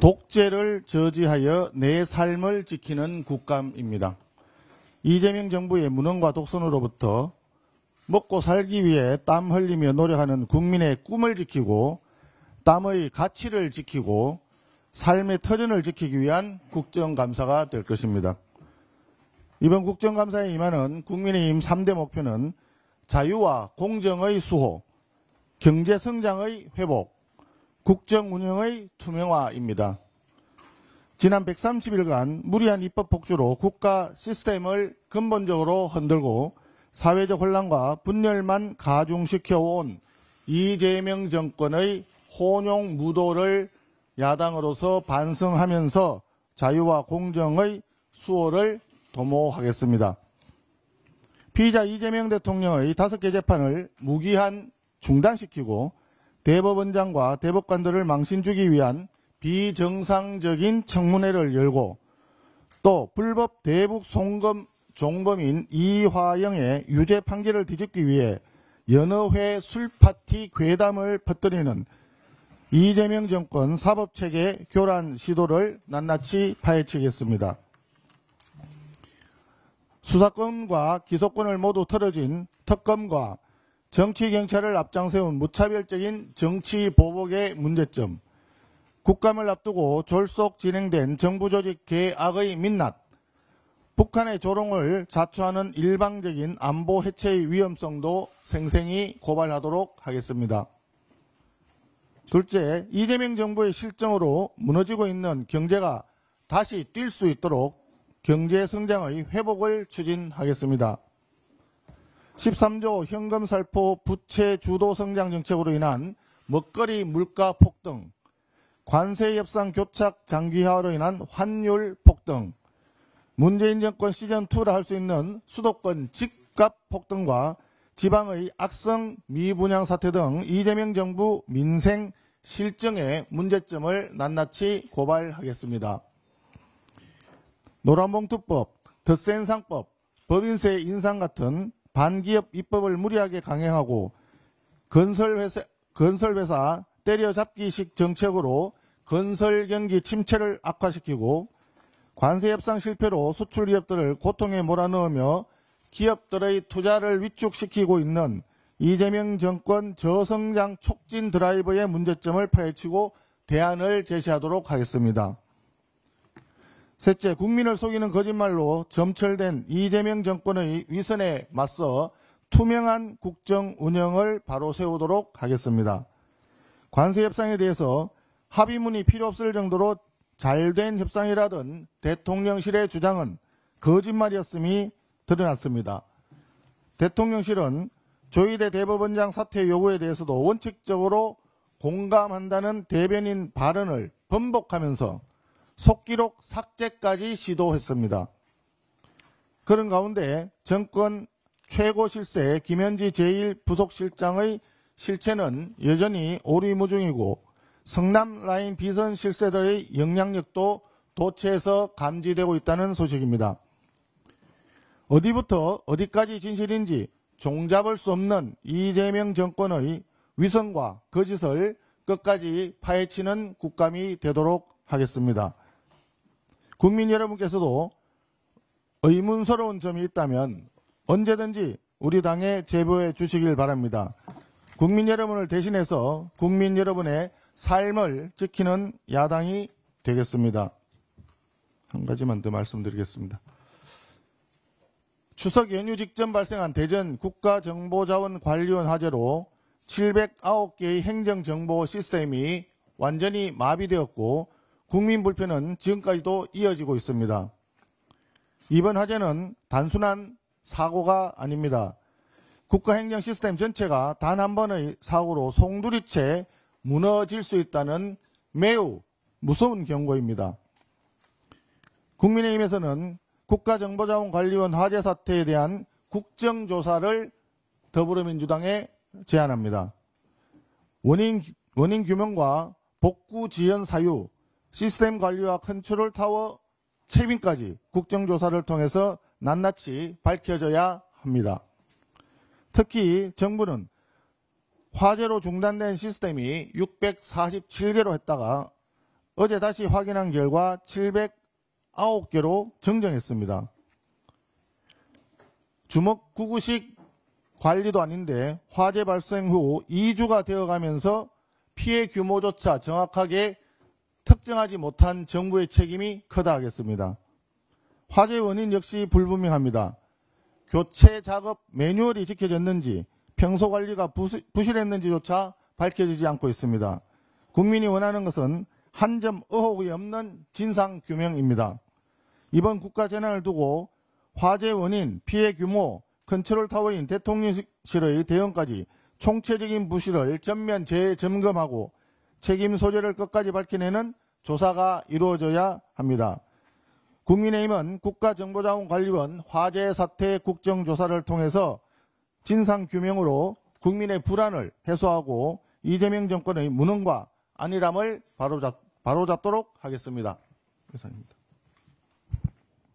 독재를 저지하여 내 삶을 지키는 국감입니다. 이재명 정부의 무능과 독선으로부터 먹고 살기 위해 땀 흘리며 노력하는 국민의 꿈을 지키고 땀의 가치를 지키고 삶의 터전을 지키기 위한 국정감사가 될 것입니다. 이번 국정감사에 임하는 국민의힘 3대 목표는 자유와 공정의 수호, 경제성장의 회복, 국정운영의 투명화입니다. 지난 130일간 무리한 입법 폭주로 국가 시스템을 근본적으로 흔들고 사회적 혼란과 분열만 가중시켜온 이재명 정권의 혼용 무도를 야당으로서 반성하면서 자유와 공정의 수호를 도모하겠습니다. 피의자 이재명 대통령의 5개 재판을 무기한 중단시키고 대법원장과 대법관들을 망신 주기 위한 비정상적인 청문회를 열고 또 불법 대북 송금 종범인 이화영의 유죄 판결을 뒤집기 위해 여러 회 술파티 괴담을 퍼뜨리는 이재명 정권 사법체계 교란 시도를 낱낱이 파헤치겠습니다. 수사권과 기소권을 모두 털어진 특검과 정치경찰을 앞장세운 무차별적인 정치보복의 문제점, 국감을 앞두고 졸속 진행된 정부조직 개악의 민낯, 북한의 조롱을 자초하는 일방적인 안보 해체의 위험성도 생생히 고발하도록 하겠습니다. 둘째, 이재명 정부의 실정으로 무너지고 있는 경제가 다시 뛸 수 있도록 경제성장의 회복을 추진하겠습니다. 13조 현금살포 부채 주도 성장 정책으로 인한 먹거리 물가 폭등, 관세 협상 교착 장기화로 인한 환율 폭등, 문재인 정권 시즌2라 할 수 있는 수도권 집값 폭등과 지방의 악성 미분양 사태 등 이재명 정부 민생 실정의 문제점을 낱낱이 고발하겠습니다. 노란봉투법, 덧센상법, 법인세 인상 같은 반기업 입법을 무리하게 강행하고 건설회사 때려잡기식 정책으로 건설 경기 침체를 악화시키고 관세 협상 실패로 수출 기업들을 고통에 몰아넣으며 기업들의 투자를 위축시키고 있는 이재명 정권 저성장 촉진 드라이브의 문제점을 파헤치고 대안을 제시하도록 하겠습니다. 셋째, 국민을 속이는 거짓말로 점철된 이재명 정권의 위선에 맞서 투명한 국정 운영을 바로 세우도록 하겠습니다. 관세 협상에 대해서 합의문이 필요 없을 정도로 잘된 협상이라던 대통령실의 주장은 거짓말이었음이 드러났습니다. 대통령실은 조희대 대법원장 사퇴 요구에 대해서도 원칙적으로 공감한다는 대변인 발언을 번복하면서 속기록 삭제까지 시도했습니다. 그런 가운데 정권 최고 실세 김현지 제1부속실장의 실체는 여전히 오리무중이고 성남 라인 비선 실세들의 영향력도 도처에서 감지되고 있다는 소식입니다. 어디부터 어디까지 진실인지 종잡을 수 없는 이재명 정권의 위선과 거짓을 끝까지 파헤치는 국감이 되도록 하겠습니다. 국민 여러분께서도 의문스러운 점이 있다면 언제든지 우리 당에 제보해 주시길 바랍니다. 국민 여러분을 대신해서 국민 여러분의 삶을 지키는 야당이 되겠습니다. 한 가지만 더 말씀드리겠습니다. 추석 연휴 직전 발생한 대전 국가정보자원관리원 화재로 709개의 행정정보 시스템이 완전히 마비되었고 국민 불편은 지금까지도 이어지고 있습니다. 이번 화재는 단순한 사고가 아닙니다. 국가행정 시스템 전체가 단 한 번의 사고로 송두리째 무너질 수 있다는 매우 무서운 경고입니다. 국민의힘에서는 국가정보자원관리원 화재 사태에 대한 국정조사를 더불어민주당에 제안합니다. 원인 규명과 복구 지연 사유, 시스템 관리와 컨트롤 타워 책임까지 국정조사를 통해서 낱낱이 밝혀져야 합니다. 특히 정부는 화재로 중단된 시스템이 647개로 했다가 어제 다시 확인한 결과 709개로 정정했습니다. 주먹 구구식 관리도 아닌데 화재 발생 후 2주가 되어가면서 피해 규모조차 정확하게 특정하지 못한 정부의 책임이 크다 하겠습니다. 화재 원인 역시 불분명합니다. 교체 작업 매뉴얼이 지켜졌는지 평소 관리가 부실했는지조차 밝혀지지 않고 있습니다. 국민이 원하는 것은 한 점 의혹이 없는 진상규명입니다. 이번 국가재난을 두고 화재 원인, 피해 규모, 컨트롤타워인 대통령실의 대응까지 총체적인 부실을 전면 재점검하고 책임 소재를 끝까지 밝혀내는 조사가 이루어져야 합니다. 국민의힘은 국가정보자원관리원 화재 사태 국정조사를 통해서 진상규명으로 국민의 불안을 해소하고 이재명 정권의 무능과 안일함을 바로잡도록 하겠습니다. 이상입니다.